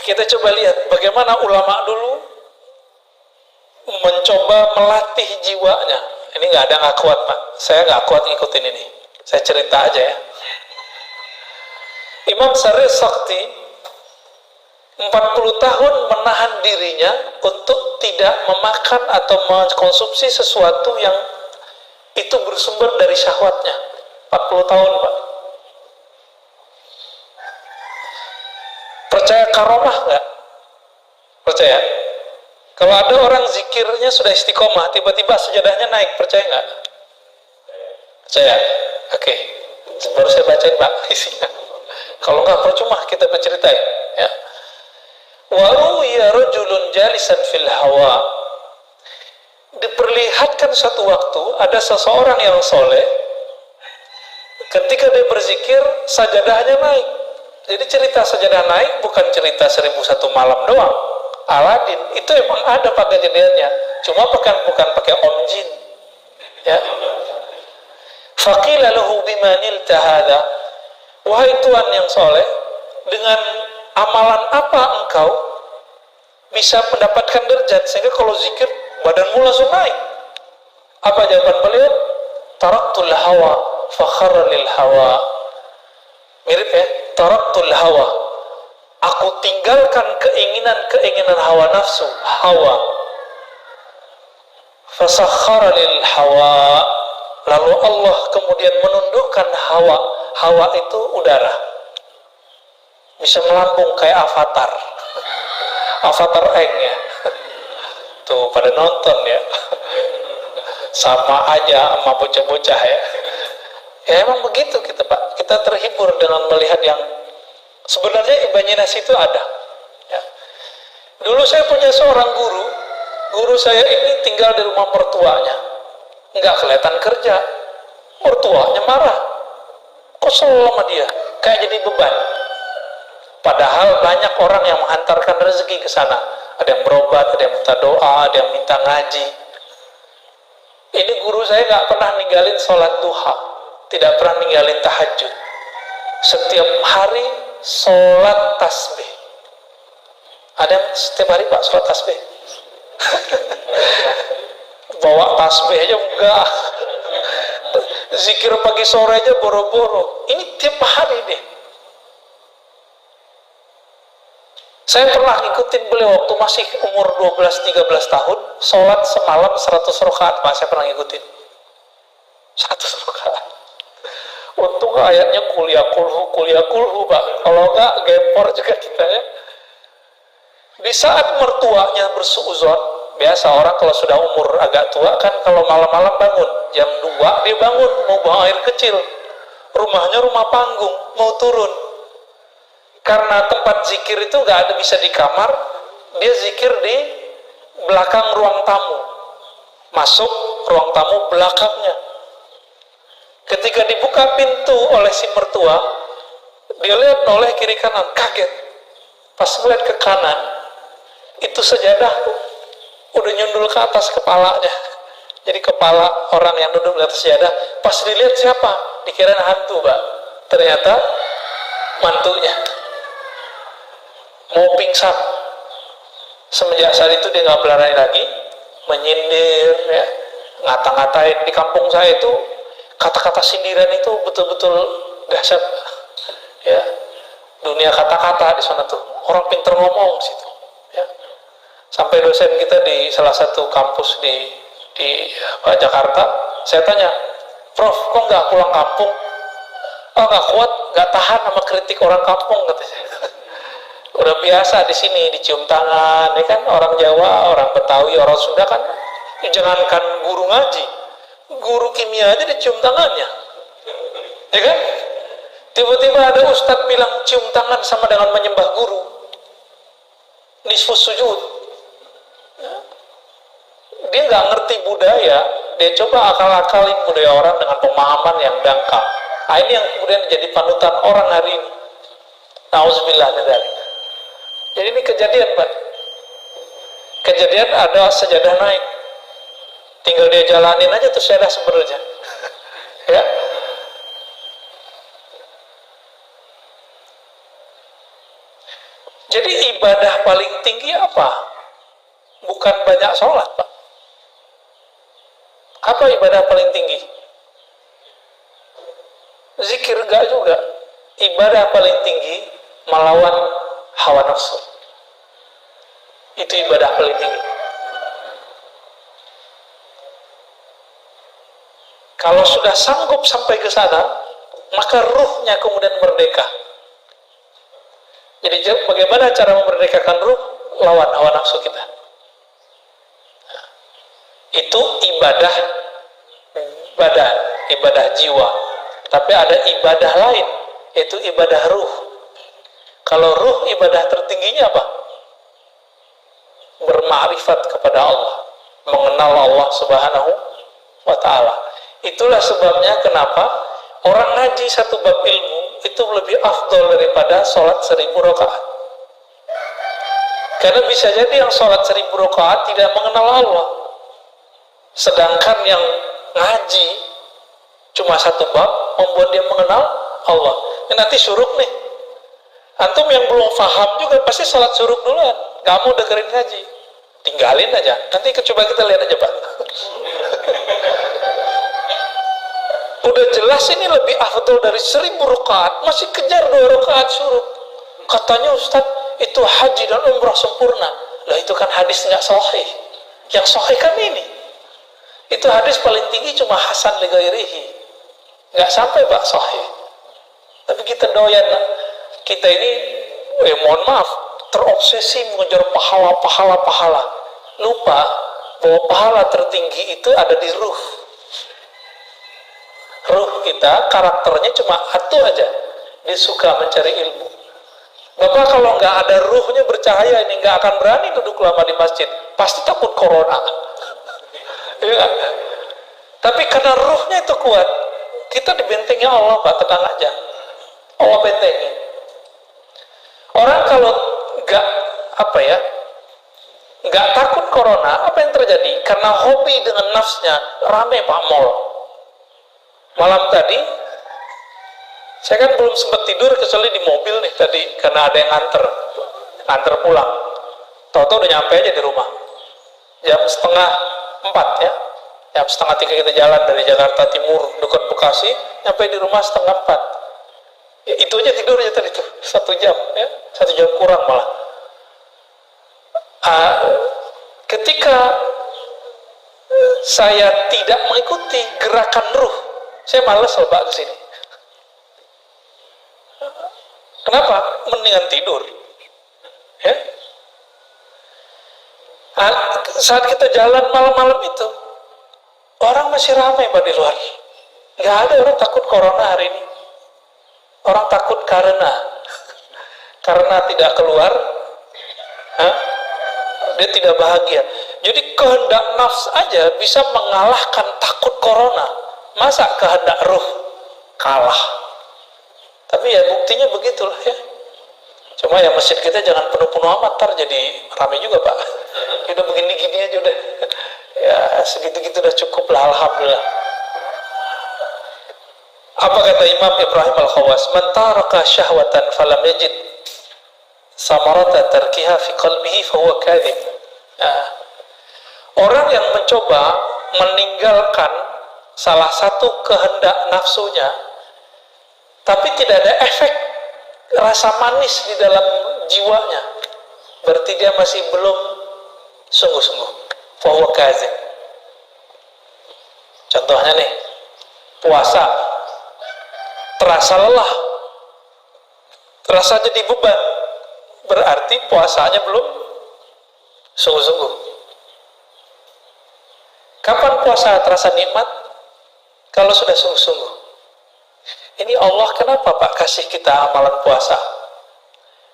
Kita coba lihat bagaimana ulama dulu mencoba melatih jiwanya. Ini nggak kuat Pak, saya nggak kuat ngikutin ini. Saya cerita aja ya. Imam Sari Sakti 40 tahun menahan dirinya untuk tidak memakan atau mengkonsumsi sesuatu yang itu bersumber dari syahwatnya. 40 tahun Pak. Percaya karomah nggak? Percaya? Kalau ada orang zikirnya sudah istiqomah, tiba-tiba sejadahnya naik, percaya nggak? Percaya? Oke. Baru saya bacain Pak isinya. Kalau nggak percuma kita berceritain. Ya. Wa ruwiya rajulun jalisan fil hawa. Diperlihatkan satu waktu ada seseorang yang soleh, ketika dia berzikir sajadahnya naik. Jadi cerita sajadah naik bukan cerita 1001 malam doang. Aladin itu emang ada Pak kejadiannya, cuma bukan pakai om jin. Ya. Faqila lahu bima nilta hadza. Wahai Tuhan yang soleh, dengan amalan apa engkau bisa mendapatkan derajat sehingga kalau zikir badanmu langsung naik? Apa jawaban beliau? Taraktul hawa fakhara lil hawa. Mirip ya, taraktul hawa. Aku tinggalkan keinginan hawa nafsu, hawa. Fasakhara lil hawa. Lalu Allah kemudian menundukkan hawa. Hawa itu udara. Bisa melambung kayak avatar. Avatar Eng ya. Tuh pada nonton ya. Sama aja sama bocah-bocah ya. Ya emang begitu kita Pak. Kita terhibur dengan melihat yang sebenarnya imajinasi itu ada. Ya. Dulu saya punya seorang guru. Guru saya ini tinggal di rumah mertuanya. Nggak kelihatan kerja. Mertuanya marah. Kesel sama dia. Kayak jadi beban. Padahal banyak orang yang menghantarkan rezeki ke sana. Ada yang berobat, ada yang minta doa, ada yang minta ngaji. Ini guru saya nggak pernah ninggalin sholat duha, tidak pernah ninggalin tahajud. Setiap hari sholat tasbih. Ada yang setiap hari Pak sholat tasbih? Bawa tasbih aja enggak. Zikir pagi sore aja boro-boro. Ini tiap hari deh. Saya pernah ngikutin beliau waktu masih umur 12-13 tahun, sholat semalam 100 rakaat, Pak, saya pernah ngikutin. 100 rakaat. Untung ayatnya kuliah kulhu, Pak. Kalau enggak, gempor juga kita ya. Di saat mertuanya bersuuzon, biasa orang kalau sudah umur agak tua kan kalau malam-malam bangun, jam 2 dia bangun, mau buang air kecil. Rumahnya rumah panggung, mau turun. Karena tempat zikir itu nggak ada bisa di kamar, dia zikir di belakang ruang tamu. Masuk ruang tamu belakangnya. Ketika dibuka pintu oleh si mertua, dia lihat noleh kiri kanan, kaget. Pas melihat ke kanan, itu sejadah udah nyundul ke atas kepalanya. Jadi kepala orang yang duduk di atas sejadah, pas dilihat siapa? Dikira hantu, Pak. Ternyata mantunya. Mau pingsan. Semenjak saat itu dia nggak berani lagi menyindir, ya, ngata-ngatain. Di kampung saya itu kata-kata sindiran itu betul-betul dahsyat, ya. Dunia kata-kata di sana tuh. Orang pinter ngomong situ, ya. Sampai dosen kita di salah satu kampus di Jakarta, saya tanya, Prof, kok nggak pulang kampung? Oh, nggak kuat, nggak tahan sama kritik orang kampung, katanya. Udah biasa di sini dicium tangan, ya kan, orang Jawa, orang Betawi, orang Sunda kan, jangankan guru ngaji, guru kimia aja dicium tangannya, ya kan? Tiba-tiba ada ustadz bilang cium tangan sama dengan menyembah guru, nisfus sujud. Dia nggak ngerti budaya, dia coba akal-akalin budaya orang dengan pemahaman yang dangkal. Nah, ini yang kemudian jadi panutan orang hari ini. Nauzubillah min dzalik. Jadi ini kejadian, Pak. Kejadian ada sejadah naik. Tinggal dia jalanin aja tuh sejadah sebenarnya. Ya. Jadi ibadah paling tinggi apa? Bukan banyak sholat, Pak. Apa ibadah paling tinggi? Zikir enggak juga. Ibadah paling tinggi melawan hawa nafsu. Itu ibadah paling tinggi. Kalau sudah sanggup sampai ke sana, maka ruhnya kemudian merdeka. Jadi bagaimana cara memerdekakan ruh? Lawan hawa nafsu kita. Itu ibadah badan, ibadah jiwa. Tapi ada ibadah lain, yaitu ibadah ruh. Kalau ruh, ibadah tertingginya apa? Bermakrifat kepada Allah, mengenal Allah Subhanahu wa ta'ala. Itulah sebabnya kenapa orang ngaji satu bab ilmu itu lebih afdol daripada sholat 1000 rakaat. Karena bisa jadi yang sholat 1000 rakaat tidak mengenal Allah, sedangkan yang ngaji cuma satu bab membuat dia mengenal Allah. Nanti syuruk nih, antum yang belum paham juga pasti sholat syuruk duluan, gak mau dengerin ngaji, tinggalin aja. Nanti coba kita lihat aja, Pak. Udah jelas ini lebih afdol dari 1000 rakaat, masih kejar 2 rakaat syuruk. Katanya Ustaz, itu haji dan umrah sempurna. Lah itu kan hadis nggak sahih. Yang sahih kan ini. Itu hadis paling tinggi cuma hasan li ghairihi. Nggak sampai Pak sahih. Tapi kita doyan, kita ini mohon maaf, terobsesi mengejar pahala. Lupa bahwa pahala tertinggi itu ada di ruh. Ruh kita, karakternya cuma satu aja, dia suka mencari ilmu. Bapak kalau nggak ada ruhnya bercahaya ini nggak akan berani duduk lama di masjid, pasti takut corona. Ya. Tapi karena ruhnya itu kuat, kita dibentengi Allah, Pak, tenang aja. Allah bentengi. Orang kalau nggak nggak takut corona, apa yang terjadi? Karena hobi dengan nafsnya, rame Pak mall. Malam tadi saya kan belum sempat tidur kecuali di mobil nih tadi, karena ada yang nganter pulang. Tahu-tahu udah nyampe aja di rumah jam 3:30 ya. Jam 2:30 kita jalan dari Jakarta Timur dekat Bekasi, nyampe di rumah 3:30. Ya, itu aja tidurnya tadi tuh 1 jam ya, 1 jam kurang malah. Ketika saya tidak mengikuti gerakan ruh, saya malas loh Pak ke sini. Kenapa? Mendingan tidur. Ya. Saat kita jalan malam-malam itu, orang masih ramai Pak di luar. Nggak ada orang takut corona hari ini. Orang takut karena tidak keluar, dia tidak bahagia. Jadi kehendak nafs aja bisa mengalahkan takut corona. Masa kehendak ruh kalah? Tapi ya buktinya begitulah ya. Cuma ya masjid kita jangan penuh-penuh amat, ntar jadi ramai juga Pak. Udah begini-gini aja udah. Ya segitu-gitu udah cukup lah, alhamdulillah. Apa kata Imam Ibrahim Al-Khawas? Man taraka syahwatan falam yajid samarata tarkiha fi qalbihi fahuwa kadhib. Orang yang mencoba meninggalkan salah satu kehendak nafsunya, tapi tidak ada efek rasa manis di dalam jiwanya, berarti dia masih belum sungguh-sungguh. Fahuwa kadzib. Contohnya nih, puasa, terasa lelah, terasa jadi beban, berarti puasanya belum sungguh-sungguh. Kapan puasa terasa nikmat? Kalau sudah sungguh-sungguh. Ini Allah kenapa Pak kasih kita amalan puasa?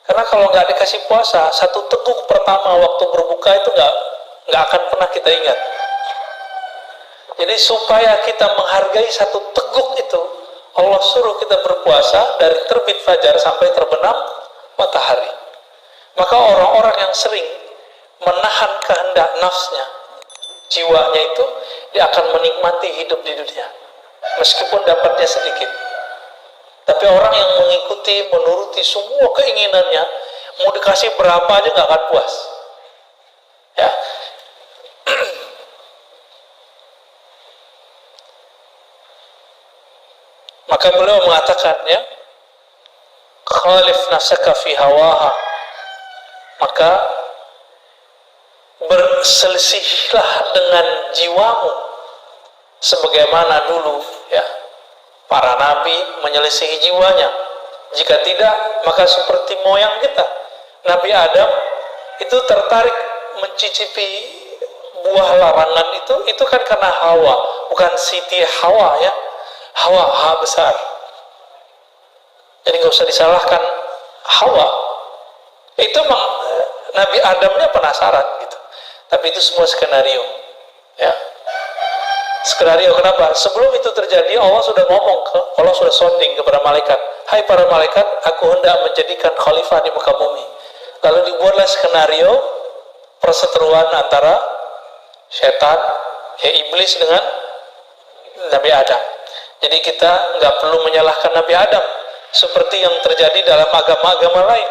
Karena kalau nggak dikasih puasa, satu teguk pertama waktu berbuka itu nggak akan pernah kita ingat. Jadi supaya kita menghargai satu teguk itu, Allah suruh kita berpuasa dari terbit fajar sampai terbenam matahari. Maka orang-orang yang sering menahan kehendak nafsnya, jiwanya itu, dia akan menikmati hidup di dunia meskipun dapatnya sedikit. Tapi orang yang mengikuti, menuruti semua keinginannya, Mau dikasih berapa aja nggak akan puas. Ya. Maka beliau mengatakan, ya, khalif nafsaka fi hawaha, maka berselisihlah dengan jiwamu sebagaimana dulu, ya, para nabi menyelisihi jiwanya. Jika tidak, maka seperti moyang kita, Nabi Adam itu tertarik mencicipi buah larangan itu kan karena Hawa, bukan Siti Hawa, ya, Hawa, H besar. Jadi nggak usah disalahkan Hawa. Itu memang Nabi Adamnya penasaran gitu. Tapi itu semua skenario, ya. Skenario kenapa? Sebelum itu terjadi, Allah sudah ngomong Allah sudah sounding kepada malaikat. Hai para malaikat, aku hendak menjadikan khalifah di muka bumi. Lalu dibuatlah skenario perseteruan antara setan, ya, iblis dengan Nabi Adam. Jadi kita nggak perlu menyalahkan Nabi Adam seperti yang terjadi dalam agama-agama lain,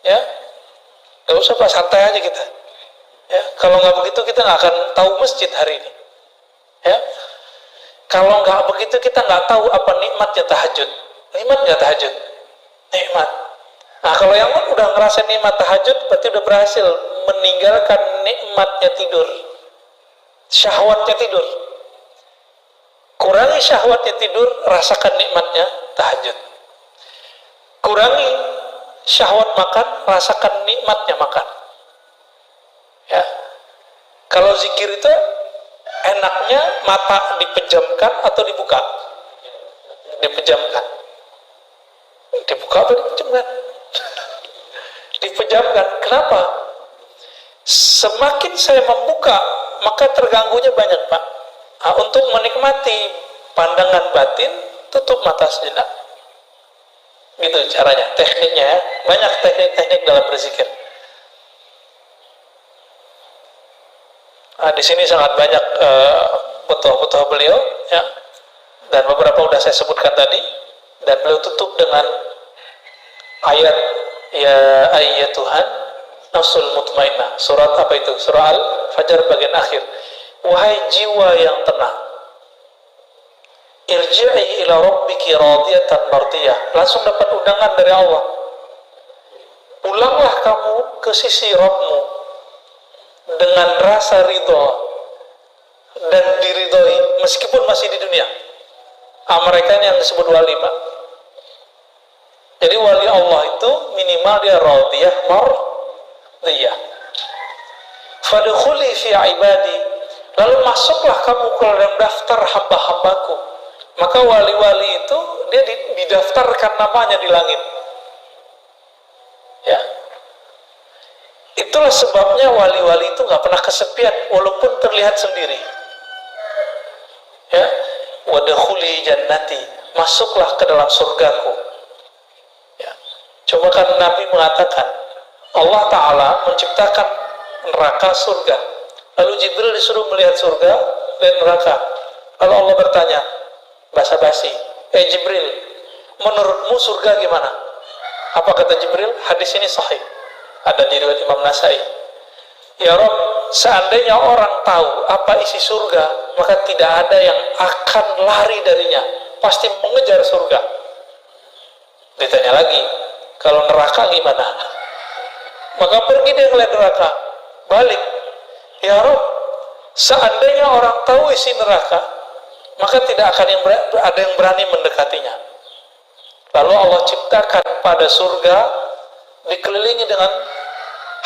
ya. Nggak usah, Pak, santai aja kita, ya. Kalau nggak begitu kita nggak akan tahu masjid hari ini, ya. Kalau nggak begitu kita nggak tahu apa nikmatnya tahajud. Nikmat nggak tahajud? Nikmat. Nah, kalau yang udah ngerasain nikmat tahajud, berarti udah berhasil meninggalkan nikmatnya tidur, syahwatnya tidur. Kurangi syahwatnya tidur, rasakan nikmatnya tahajud. Kurangi syahwat makan, rasakan nikmatnya makan. Ya. Kalau zikir itu enaknya mata dipejamkan atau dibuka? Dipejamkan. Dibuka atau dipejamkan? Dipejamkan. Kenapa? Semakin saya membuka, maka terganggunya banyak, Pak. Nah, untuk menikmati pandangan batin, tutup mata sejenak. Gitu caranya, tekniknya, ya. Banyak teknik-teknik dalam berzikir. Nah, di sini sangat banyak butuh beliau, ya. Dan beberapa sudah saya sebutkan tadi. Dan beliau tutup dengan ayat, ya ayyatuhan nafsul mutmainnah. Surat apa itu? Surah Al-Fajr bagian akhir. Wahai jiwa yang tenang, irji'i ila rabbiki radiyatan mardiyah. Langsung dapat undangan dari Allah. Pulanglah kamu ke sisi Rabbmu dengan rasa ridho dan diridhoi meskipun masih di dunia. Mereka ini yang disebut wali, Pak. Jadi wali Allah itu minimal dia radiyah mardiyah. Fadkhuli fi ibadi, lalu masuklah kamu ke dalam daftar hamba-hambaku. Maka wali-wali itu dia didaftarkan namanya di langit, ya. Itulah sebabnya wali-wali itu nggak pernah kesepian walaupun terlihat sendiri, ya. Wadkhuli jannati, masuklah ke dalam surgaku, ya. Coba kan Nabi mengatakan Allah Ta'ala menciptakan neraka, surga. Lalu Jibril disuruh melihat surga dan neraka. Lalu Allah bertanya basa-basi, Jibril, menurutmu surga gimana? Apa kata Jibril? Hadis ini sahih, ada di riwayat Imam Nasai. Ya Rabb, seandainya orang tahu apa isi surga, maka tidak ada yang akan lari darinya, pasti mengejar surga. Ditanya lagi, kalau neraka gimana? Maka pergi dia melihat neraka, balik. Ya Rabb, seandainya orang tahu isi neraka, maka tidak akan ada yang berani mendekatinya. Lalu Allah ciptakan pada surga dikelilingi dengan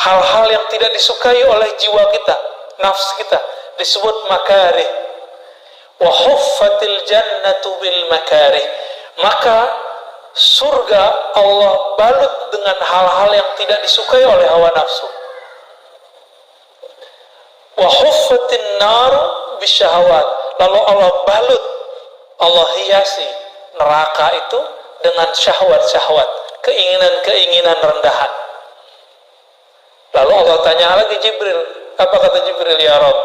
hal-hal yang tidak disukai oleh jiwa kita, nafsu kita, disebut makarih. Wa huffatil jannatu bil makarih. Maka surga Allah balut dengan hal-hal yang tidak disukai oleh hawa nafsu. Wa huffatin nar bisyahawat. Lalu Allah balut, Allah hiasi neraka itu dengan syahwat-syahwat, keinginan-keinginan rendahan. Lalu Allah tanya lagi Jibril, apa kata Jibril? Ya Rabb,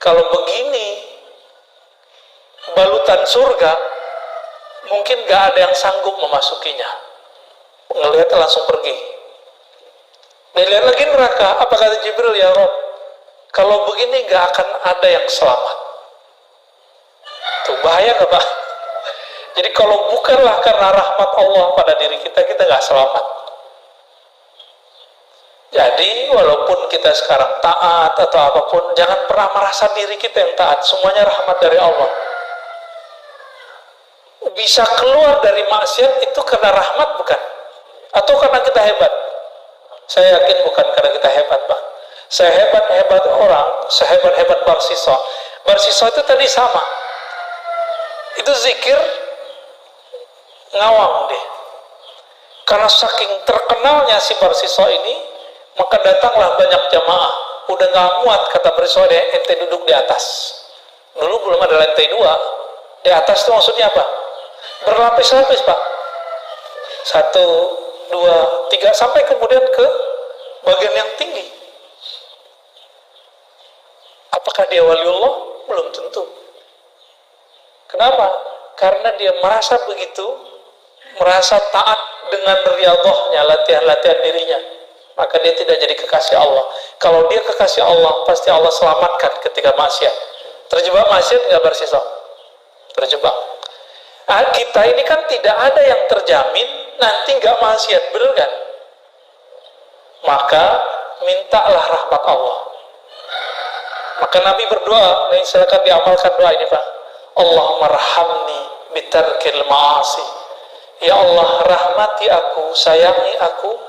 kalau begini balutan surga, mungkin gak ada yang sanggup memasukinya. Ngelihat langsung pergi. Dilihat lagi neraka, apa kata Jibril, ya Rob, kalau begini gak akan ada yang selamat. Tuh bahaya gak Pak? Jadi kalau bukanlah karena rahmat Allah pada diri kita, kita gak selamat. Jadi walaupun kita sekarang taat atau apapun, jangan pernah merasa diri kita yang taat. Semuanya rahmat dari Allah. Bisa keluar dari maksiat itu karena rahmat bukan? Atau karena kita hebat? Saya yakin bukan karena kita hebat, Pak. Sehebat-hebat orang, sehebat-hebat Barsisa. Barsisa itu tadi sama. Itu zikir ngawang deh. Karena saking terkenalnya si Barsisa ini, maka datanglah banyak jamaah. Udah gak muat, kata Barsisa, ente duduk di atas. Dulu belum ada lantai 2. Di atas itu maksudnya apa? Berlapis-lapis, Pak. 1, 2, 3, sampai kemudian ke bagian yang tinggi. Apakah dia waliullah? Belum tentu. Kenapa? Karena dia merasa begitu, merasa taat dengan riyadhahnya, latihan-latihan dirinya, maka dia tidak jadi kekasih Allah. Kalau dia kekasih Allah, pasti Allah selamatkan ketika maksiat. Terjebak maksiat nggak Barsisa? Terjebak. Kita ini kan tidak ada yang terjamin nanti nggak maksiat, benar kan? Maka mintalah rahmat Allah. Maka Nabi berdoa, nah silakan diamalkan doa ini Pak. Allahumma rahamni bitarkil ma'asi. Ya Allah, rahmati aku, sayangi aku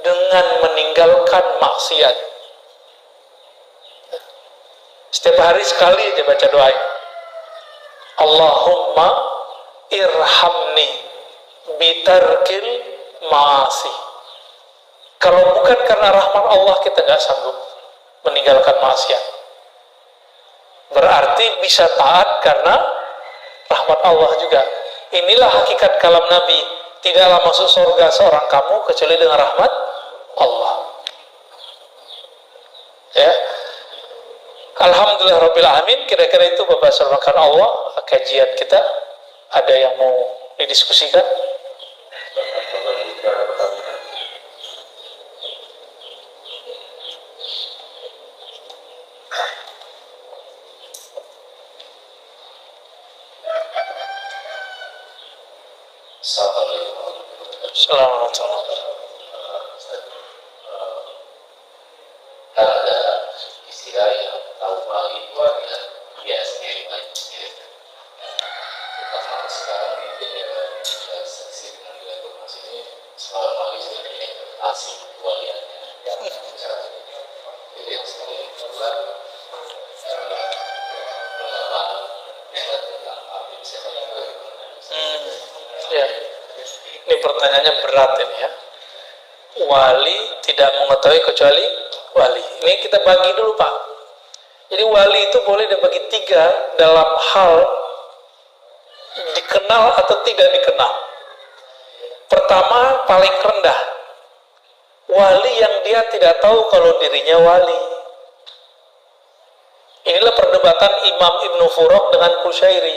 dengan meninggalkan maksiat. Setiap hari sekali aja baca doa ini. Allahumma irhamni bitarkil ma'asi. Kalau bukan karena rahmat Allah, kita nggak sanggup meninggalkan maksiat. Berarti bisa taat karena rahmat Allah juga. Inilah hakikat kalam Nabi. Tidaklah masuk surga seorang kamu kecuali dengan rahmat Allah. Ya. Alhamdulillah Rabbil Alamin. Kira-kira itu Bapak Surmakan Allah kajian kita. Ada yang mau didiskusikan? Assalamualaikum. Ada istilah yang tahu wali itu adalah biasanya terutama sekarang di dunia saksi dengan nilai informasi ini selalu wali sudah asing waliannya yang jadi yang sekali kedua pengembangan tentang abdi setan itu Ya. Ini pertanyaannya berat ini ya. Wali tidak mengetahui kecuali wali. Ini kita bagi dulu Pak. Jadi wali itu boleh dibagi 3 dalam hal dikenal atau tidak dikenal. Pertama, paling rendah. Wali yang dia tidak tahu kalau dirinya wali. Inilah perdebatan Imam Ibnu Furaq dengan Qushairi,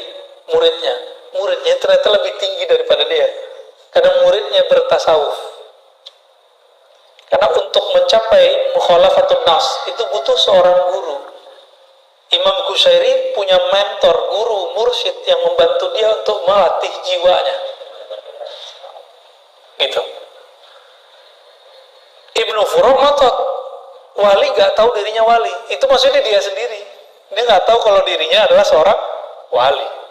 muridnya. Muridnya ternyata lebih tinggi daripada dia. Karena muridnya bertasawuf. Karena untuk mencapai mukhalafatun nas itu butuh seorang guru. Imam Qushairi punya mentor, guru, mursyid yang membantu dia untuk melatih jiwanya. Gitu. Ibnu Furaq ngotot, wali gak tahu dirinya wali. Itu maksudnya dia sendiri. Dia gak tahu kalau dirinya adalah seorang wali.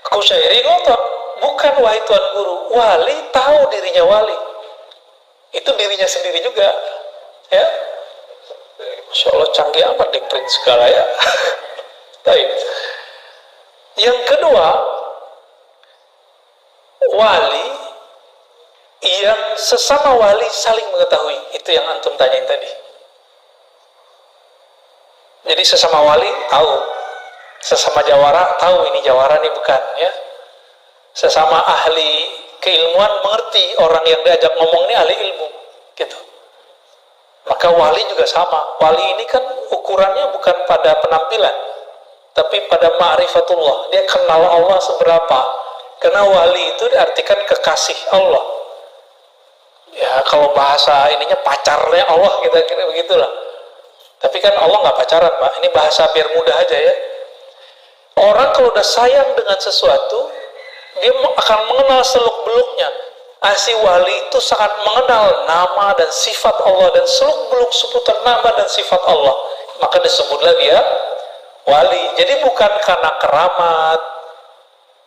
Qushairi ngotot, bukan wahai Tuan Guru, wali tahu dirinya wali. Itu dirinya sendiri juga. Ya. Masya Allah canggih amat di print segala ya. Baik. Yang kedua, wali yang sesama wali saling mengetahui. Itu yang antum tanyain tadi. Jadi sesama wali tahu. Sesama jawara tahu ini jawara ini bukan ya. Sesama ahli keilmuan mengerti orang yang diajak ngomong ini ahli ilmu gitu. Maka wali juga sama. Wali ini kan ukurannya bukan pada penampilan, tapi pada ma'rifatullah. Dia kenal Allah seberapa. Karena wali itu diartikan kekasih Allah. Ya kalau bahasa ininya pacarnya Allah, kita kira begitulah. Tapi kan Allah nggak pacaran, Pak. Ini bahasa biar mudah aja ya. Orang kalau udah sayang dengan sesuatu, dia akan mengenal seluk-beluknya. Si wali itu sangat mengenal nama dan sifat Allah dan seluk-beluk seputar nama dan sifat Allah. Maka disebutlah dia wali. Jadi bukan karena keramat,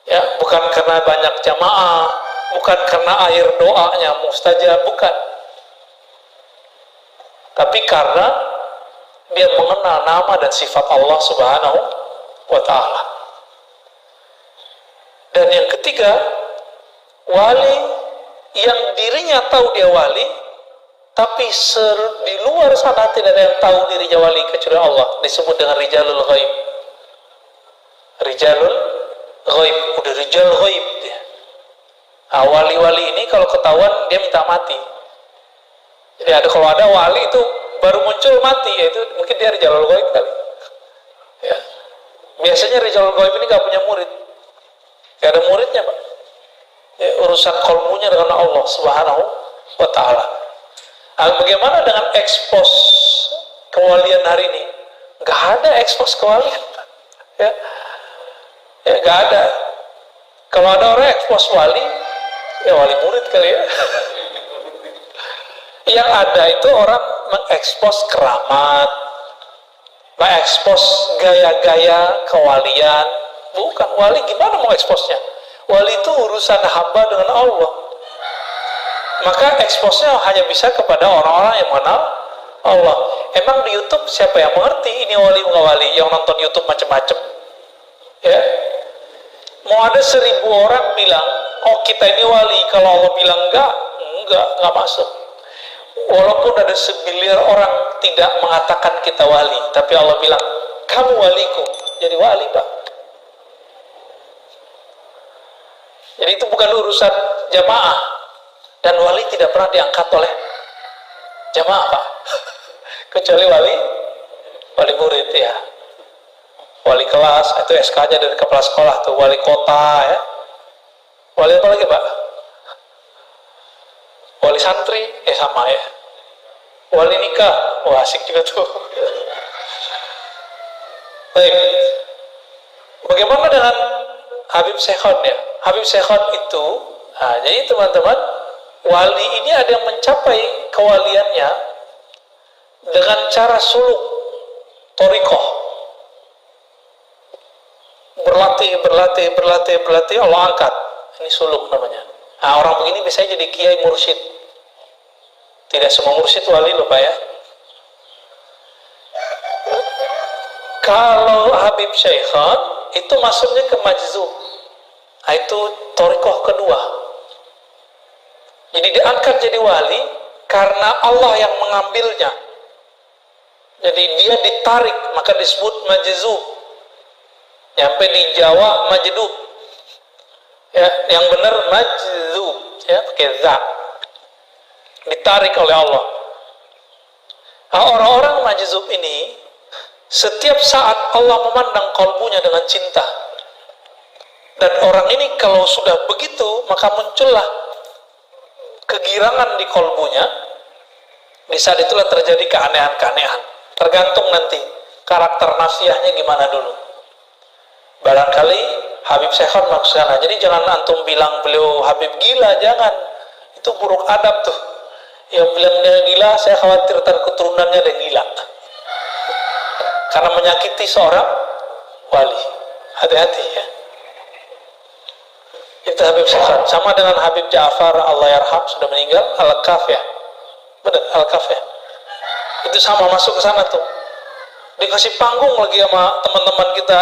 ya, bukan karena banyak jamaah, bukan karena air doanya mustajab, bukan. Tapi karena dia mengenal nama dan sifat Allah Subhanahu wa ta'ala. Dan yang ketiga, wali yang dirinya tahu dia wali, tapi di luar sana tidak ada yang tahu dirinya wali kecuali Allah, disebut dengan rijalul ghaib. Rijalul ghaib, udah rijal ghaib dia. Wali-wali ini kalau ketahuan dia minta mati. Jadi kalau ada wali itu baru muncul mati, yaitu mungkin dia rijalul ghaib kali. Ya. Biasanya rijalul ghaib ini gak punya murid, gak ada muridnya, Pak. Ya, urusan kolbunya dengan Allah Subhanahu wa ta'ala. Bagaimana dengan ekspos kewalian hari ini? Gak ada ekspos kewalian, ya, ya gak ada. Kalau ada orang ekspos wali, ya wali murid kali ya. Yang ada itu orang mengekspos keramat, mengekspos gaya-gaya kewalian. Bukan, wali gimana mau eksposnya? Wali itu urusan hamba dengan Allah. Maka eksposnya hanya bisa kepada orang-orang yang mengenal Allah. Emang di YouTube siapa yang mengerti ini wali nggak wali? Yang nonton YouTube macam-macam, ya. Mau ada 1000 orang bilang, oh kita ini wali. Kalau Allah bilang enggak masuk. Walaupun ada 1 miliar orang tidak mengatakan kita wali, tapi Allah bilang, kamu waliku. Jadi wali, Pak. Jadi itu bukan urusan jamaah. Dan wali tidak pernah diangkat oleh jamaah, Pak. Kecuali wali murid, ya. Wali kelas, itu SK-nya dari kepala sekolah tuh. Wali kota, ya. Wali apa lagi, Pak? Wali santri, sama ya. Wali nikah, wah asik juga tuh. Baik. Bagaimana dengan Habib Syekhon ya? Habib Syekhon itu, jadi teman-teman, wali ini ada yang mencapai kewaliannya dengan cara suluk, thariqah. Berlatih, Allah angkat. Ini suluk namanya. Orang begini biasanya jadi kiai mursyid. Tidak semua mursyid wali loh, Pak ya. Kalau Habib Syekhon itu masuknya ke majzub. Itu thariqah kedua. Jadi diangkat jadi wali karena Allah yang mengambilnya. Jadi dia ditarik, maka disebut majzub. Nyampe di Jawa majdub. Ya, yang benar majzub, ya, pakai za. Ditarik oleh Allah. Orang-orang majzub ini setiap saat Allah memandang kalbunya dengan cinta. Dan orang ini kalau sudah begitu, maka muncullah kegirangan di kalbunya. Di saat itulah terjadi keanehan-keanehan. Tergantung nanti karakter nafsiyahnya gimana dulu. Barangkali Habib Syekhon maksudnya. Jadi jangan antum bilang beliau Habib gila, jangan. Itu buruk adab tuh. Yang bilang dia gila, saya khawatir keturunannya ada gila. Karena menyakiti seorang wali. Hati-hati ya. Itu Habib Syekhon. Sama dengan Habib Ja'far Allah yarham, sudah meninggal, Al-Kaf ya. Benar, Al-Kaf ya. Itu sama, masuk ke sana tuh. Dikasih panggung lagi sama teman-teman kita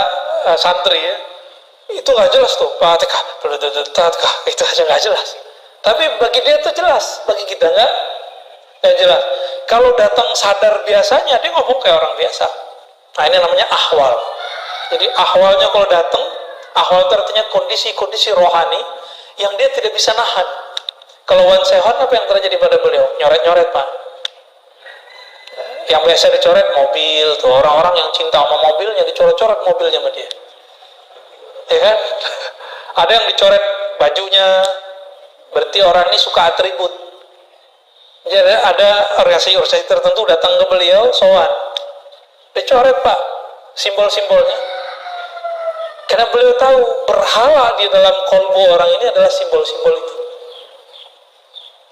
santri ya. Itu nggak jelas tuh, Fatihah, itu aja nggak jelas. Tapi bagi dia itu jelas, bagi kita nggak jelas. Kalau datang sadar biasanya, dia ngomong kayak orang biasa. Nah ini namanya ahwal. Jadi ahwalnya kalau datang, ahwal itu artinya kondisi-kondisi rohani yang dia tidak bisa nahan. Kalau Wan Sehon apa yang terjadi pada beliau? Nyoret-nyoret, Pak. Yang biasa dicoret mobil, tuh orang-orang yang cinta sama mobilnya dicoret-coret mobilnya sama dia. Ya kan? Ada yang dicoret bajunya, berarti orang ini suka atribut. Jadi ada organisasi tertentu datang ke beliau, sowan. Dicoret Pak, simbol-simbolnya. Karena beliau tahu berhala di dalam kolbu orang ini adalah simbol-simbol itu.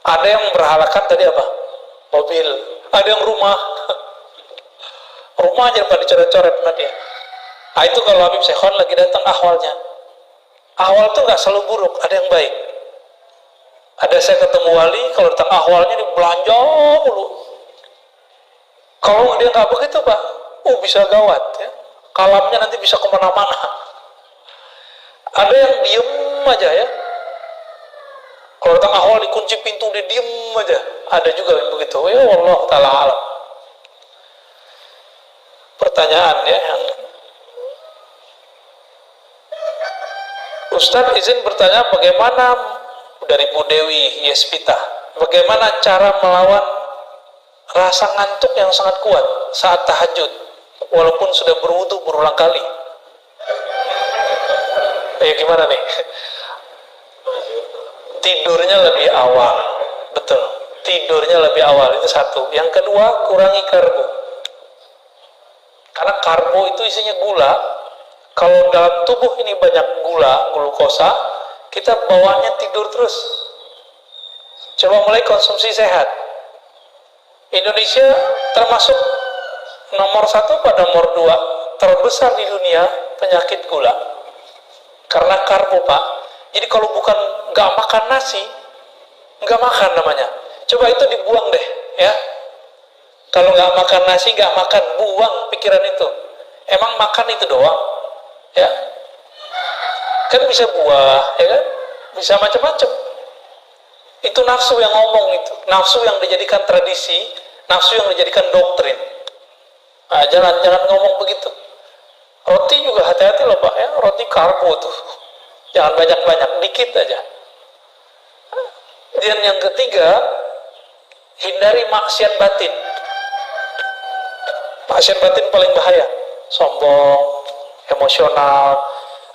Ada yang berhalakan tadi apa? Mobil. Ada yang rumah. Rumah aja Pak dicoret-coret sama dia. Nah, itu kalau Habib Syekhon lagi datang ahwalnya. Ahwal tuh nggak selalu buruk, ada yang baik. Ada saya ketemu wali, kalau datang ahwalnya dia belanja mulu. Kalau dia nggak begitu Pak, bisa gawat ya. Kalamnya nanti bisa kemana-mana. Ada yang diem aja ya. Kalau datang ahwal dikunci pintu dia diem aja. Ada juga yang begitu. Ya Allah Ta'ala alam. Pertanyaan ya yang Ustadz izin bertanya bagaimana dari Bu Dewi Yespita, bagaimana cara melawan rasa ngantuk yang sangat kuat saat tahajud walaupun sudah berwudu berulang kali? Ya gimana nih? Tidurnya lebih awal, betul. Tidurnya lebih awal itu satu. Yang kedua, kurangi karbo. Karena karbo itu isinya gula. Kalau dalam tubuh ini banyak glukosa, kita bawaannya tidur terus. Coba mulai konsumsi sehat. Indonesia termasuk nomor 1 pada nomor 2 terbesar di dunia penyakit gula. Karena karbo Pak. Jadi kalau bukan nggak makan nasi, nggak makan namanya. Coba itu dibuang deh, ya. Kalau nggak makan nasi, nggak makan, buang pikiran itu. Emang makan itu doang. Ya, kan bisa buah, ya kan, bisa macam-macam. Itu nafsu yang ngomong itu, nafsu yang dijadikan tradisi, nafsu yang dijadikan doktrin. Nah, jangan ngomong begitu. Roti juga hati-hati loh Pak, ya, roti karbo tuh, jangan banyak-banyak, dikit aja. Dan yang ketiga, hindari maksiat batin. Maksiat batin paling bahaya, sombong, emosional.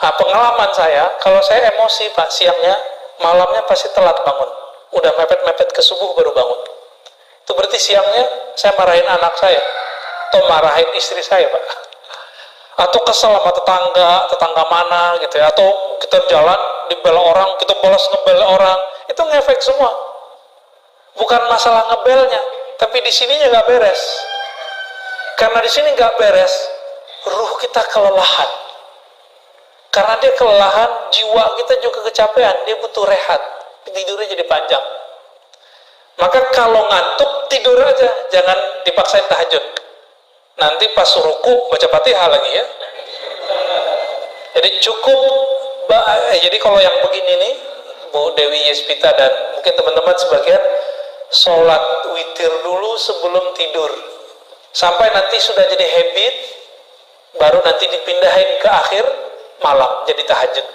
Nah, pengalaman saya, kalau saya emosi Pak, siangnya, malamnya pasti telat bangun. Udah mepet-mepet ke subuh baru bangun. Itu berarti siangnya saya marahin anak saya, atau marahin istri saya Pak. Atau kesel sama tetangga mana gitu ya. Atau kita jalan, dibela orang, kita balas ngebel orang. Itu ngefek semua. Bukan masalah ngebelnya, tapi di sininya nggak beres. Karena di sini nggak beres, ruh kita kelelahan. Karena dia kelelahan, jiwa kita juga kecapean, dia butuh rehat. Tidurnya jadi panjang. Maka kalau ngantuk, tidur aja, jangan dipaksain tahajud. Nanti pas ruku baca Fatihah lagi ya. Jadi cukup, jadi kalau yang begini nih, Bu Dewi Yespita dan mungkin teman-teman sebagian, sholat witir dulu sebelum tidur. Sampai nanti sudah jadi habit, baru nanti dipindahin ke akhir malam jadi tahajud.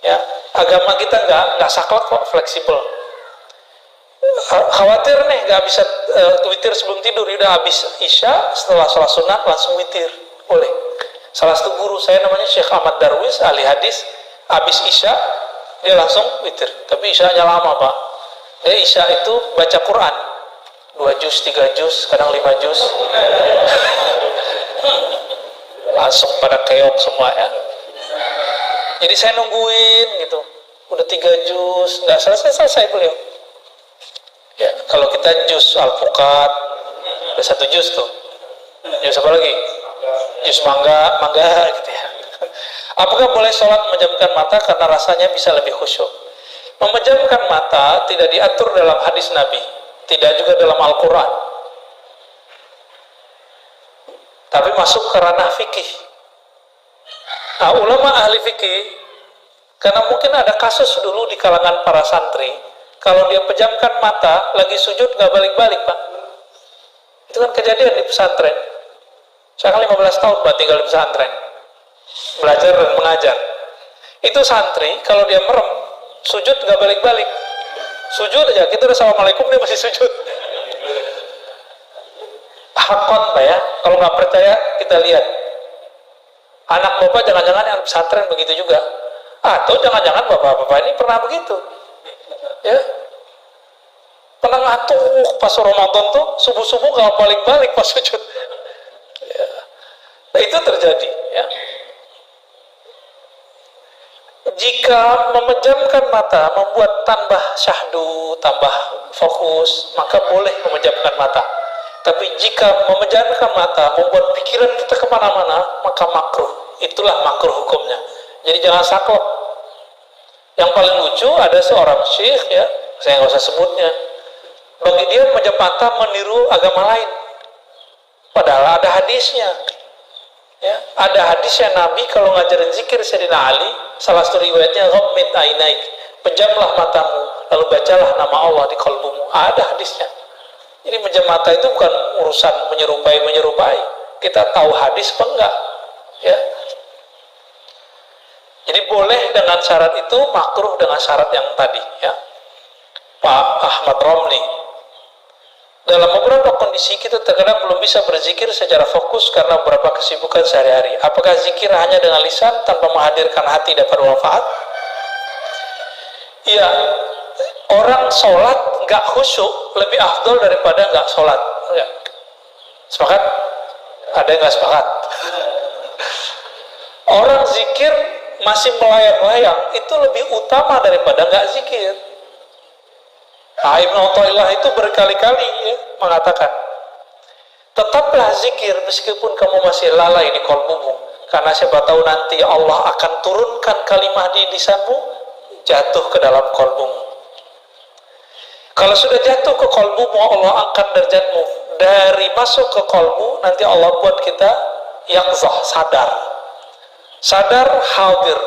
Ya, agama kita nggak saklek kok, fleksibel. Khawatir nih nggak bisa witir sebelum tidur, udah habis isya setelah sholat sunat langsung witir, boleh. Salah satu guru saya namanya Syekh Ahmad Darwis, ahli hadis, habis isya dia langsung witir. Tapi isyanya lama Pak. Dia isya itu baca Quran 2 juz, 3 juz, kadang 5 juz. Langsung pada keok semua ya. Jadi saya nungguin gitu, udah 3 juz, nggak selesai beliau. Ya, kalau kita juz alpukat, udah 1 juz tuh. Juz apa lagi? Juz mangga gitu ya. Apakah boleh sholat memejamkan mata karena rasanya bisa lebih khusyuk? Memejamkan mata tidak diatur dalam hadis Nabi, tidak juga dalam Al-Quran. Tapi masuk ke ranah fikih. Nah, ulama ahli fikih, karena mungkin ada kasus dulu di kalangan para santri, kalau dia pejamkan mata, lagi sujud gak balik-balik Pak. Itu kan kejadian di pesantren. Saya kan 15 tahun Pak tinggal di pesantren, belajar dan mengajar. Itu santri, kalau dia merem, sujud gak balik-balik. Sujud aja, kita udah assalamualaikum, dia masih sujud. Hakon Pak ya, kalau nggak percaya kita lihat. Anak bapak jangan-jangan yang pesantren begitu juga. Atau jangan-jangan bapak-bapak ini pernah begitu. Ya. Pernah ngantuk pas Ramadan tuh, subuh-subuh nggak balik-balik pas sujud. Ya. Nah, itu terjadi. Ya. Jika memejamkan mata membuat tambah syahdu, tambah fokus, maka boleh memejamkan mata. Tapi jika memejamkan mata membuat pikiran kita kemana-mana, maka makruh. Itulah makruh hukumnya. Jadi jangan saklek. Yang paling lucu ada seorang syekh, ya, saya nggak usah sebutnya. Bagi dia memejam mata meniru agama lain. Padahal ada hadisnya. Ya, ada hadisnya Nabi kalau ngajarin zikir Sayyidina Ali, salah satu riwayatnya ghammid ainaik, pejamlah matamu lalu bacalah nama Allah di kalbumu. Ada hadisnya. Jadi pejam mata itu bukan urusan menyerupai. Kita tahu hadis apa enggak? Ya. Jadi boleh dengan syarat itu, makruh dengan syarat yang tadi, ya. Pak Ahmad Romli, dalam beberapa kondisi kita terkadang belum bisa berzikir secara fokus karena beberapa kesibukan sehari-hari. Apakah zikir hanya dengan lisan tanpa menghadirkan hati dapat manfaat? Ya, orang sholat nggak khusyuk lebih afdol daripada nggak sholat. Enggak. Sepakat? Ada yang nggak sepakat? Orang zikir masih melayang-layang itu lebih utama daripada nggak zikir. Ibnu Athaillah itu berkali-kali, ya, mengatakan, tetaplah zikir meskipun kamu masih lalai di qalbumu, karena siapa tahu nanti Allah akan turunkan kalimah di lisanmu jatuh ke dalam qalbumu. Kalau sudah jatuh ke qalbumu, Allah angkat derajatmu dari masuk ke qalbu, nanti Allah buat kita yaqzah, sadar hadir.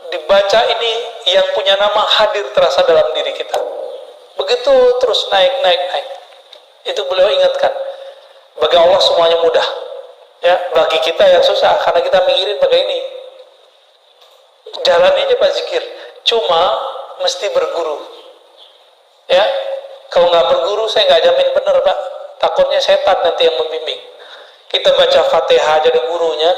Dibaca ini yang punya nama hadir terasa dalam diri kita. Begitu terus naik. Itu beliau ingatkan. Bagi Allah semuanya mudah. Ya, bagi kita yang susah karena kita mikirin bagaimana ini. Jalan aja Pak zikir. Cuma mesti berguru. Ya, kalau nggak berguru saya nggak jamin benar Pak. Takutnya setan nanti yang membimbing. Kita baca Fatihah aja ada gurunya.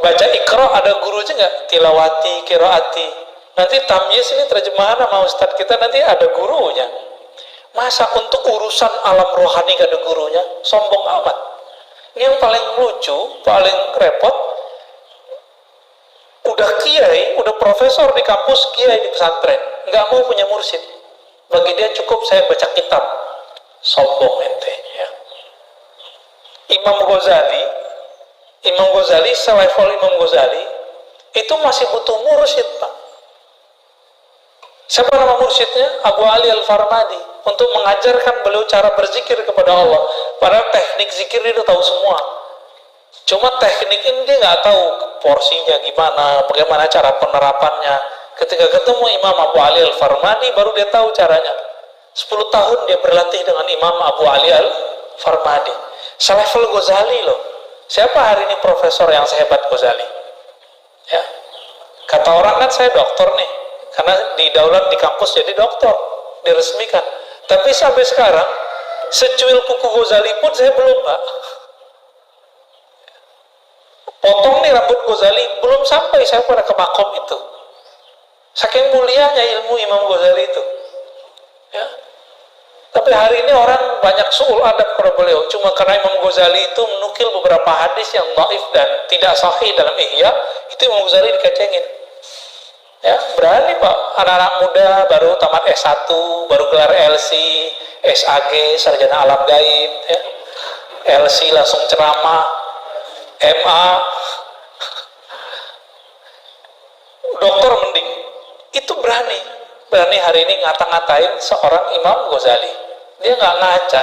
Baca Iqra ada gurunya nggak? Tilawati, qiraati. Nanti tamyiz ini terjemahan sama ustadz kita nanti ada gurunya. Masa untuk urusan alam rohani gak ada gurunya? Sombong amat. Ini yang paling lucu, paling repot. Udah kiai, udah profesor di kampus, kiai di pesantren, nggak mau punya mursyid. Bagi dia cukup saya baca kitab. Sombong ente. Ya. Imam Ghazali, selevel Imam Ghazali, itu masih butuh mursyid, Pak. Siapa nama mursyidnya? Abu Ali Al-Farmadi, untuk mengajarkan beliau cara berzikir kepada Allah. Padahal teknik zikir dia tahu semua. Cuma teknik ini dia nggak tahu porsinya gimana, bagaimana cara penerapannya. Ketika ketemu Imam Abu Ali Al-Farmadi, baru dia tahu caranya. 10 tahun dia berlatih dengan Imam Abu Ali Al-Farmadi. Selevel Ghazali loh. Siapa hari ini profesor yang sehebat Ghazali? Ya. Kata orang kan saya doktor nih, karena didaulat di kampus jadi doktor, diresmikan. Tapi sampai sekarang secuil kuku Ghazali pun saya belum, Pak. Potong nih rambut Ghazali, belum sampai saya pada ke makom itu. Saking mulianya ilmu Imam Ghazali itu. Ya. Tapi hari ini orang banyak su'ul adab kepada beliau. Cuma karena Imam Ghazali itu menukil beberapa hadis yang dhaif dan tidak sahih dalam Ihya, itu Imam Ghazali dikecengin. Ya, berani Pak, anak-anak muda baru tamat S1, baru gelar LC, SAG, sarjana alam gaib, ya. LC langsung ceramah, MA, doktor mending. Itu berani hari ini ngata-ngatain seorang Imam Ghazali. Dia nggak ngaca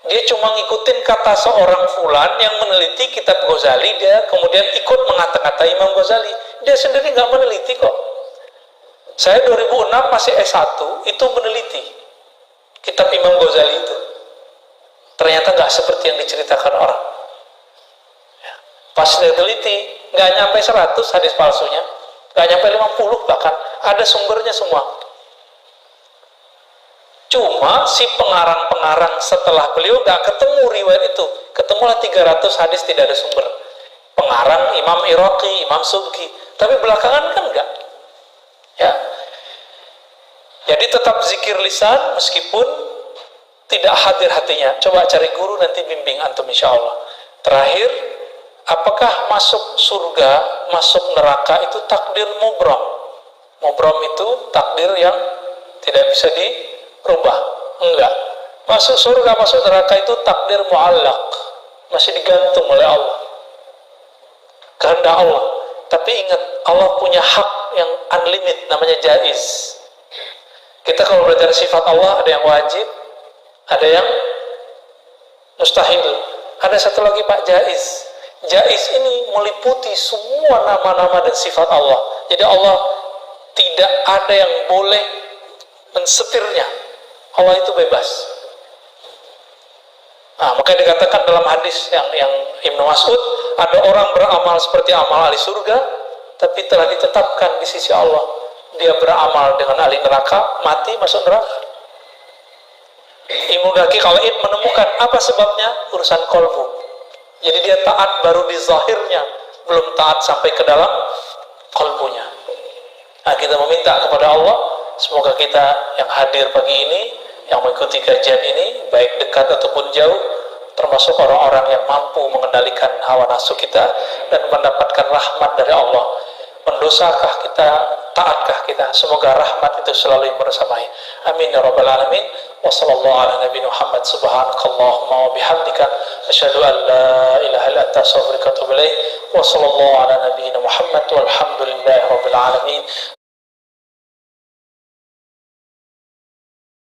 dia cuma ngikutin kata seorang fulan yang meneliti kitab Ghazali, dia kemudian ikut mengata-ngatai Imam Ghazali. Dia sendiri nggak meneliti kok. Saya 2006 masih S1 itu meneliti kitab Imam Ghazali itu. Ternyata nggak seperti yang diceritakan orang. Pas dia teliti, nggak nyampe 100 hadis palsunya, nggak nyampe 50 bahkan. Ada sumbernya semua. Cuma si pengarang-pengarang setelah beliau nggak ketemu riwayat itu. Ketemulah 300 hadis tidak ada sumber. Pengarang Imam Iraqi, Imam Subki. Tapi belakangan kan enggak. Ya. Jadi tetap zikir lisan meskipun tidak hadir hatinya. Coba cari guru, nanti bimbing antum insya Allah. Terakhir, apakah masuk surga, masuk neraka itu takdir mubram? Mubram itu takdir yang tidak bisa dirubah. Enggak. Masuk surga, masuk neraka itu takdir mu'allaq, masih digantung oleh Allah, kehendak Allah. Tapi ingat, Allah punya hak yang unlimited, namanya jaiz. Kita kalau belajar sifat Allah, ada yang wajib, ada yang mustahil, ada satu lagi Pak, jaiz. Jaiz ini meliputi semua nama-nama dan sifat Allah. Jadi Allah tidak ada yang boleh mensetirnya. Allah itu bebas. Nah, makanya dikatakan dalam hadis yang Ibnu Mas'ud, ada orang beramal seperti amal ahli surga, tapi telah ditetapkan di sisi Allah dia beramal dengan ahli neraka, mati masuk neraka. Ibnu Daqiq al-Id menemukan apa sebabnya, urusan kolbu. Jadi dia taat baru di zahirnya, belum taat sampai ke dalam kolbunya. Nah, kita meminta kepada Allah, semoga kita yang hadir pagi ini, yang mengikuti kajian ini, baik dekat ataupun jauh, termasuk orang-orang yang mampu mengendalikan hawa nafsu kita dan mendapatkan rahmat dari Allah. Mendosakah kita, taatkah kita? Semoga rahmat itu selalu bersamai. Amin ya rabbal alamin. Wa sallallahu ala nabiyina Muhammad, subhanakallahumma wa bihamdika, asyhadu an la ilaha illa anta, astaghfiruka wa atubu ilaik. Wa sallallahu ala nabiyina Muhammad walhamdulillahi rabbil alamin.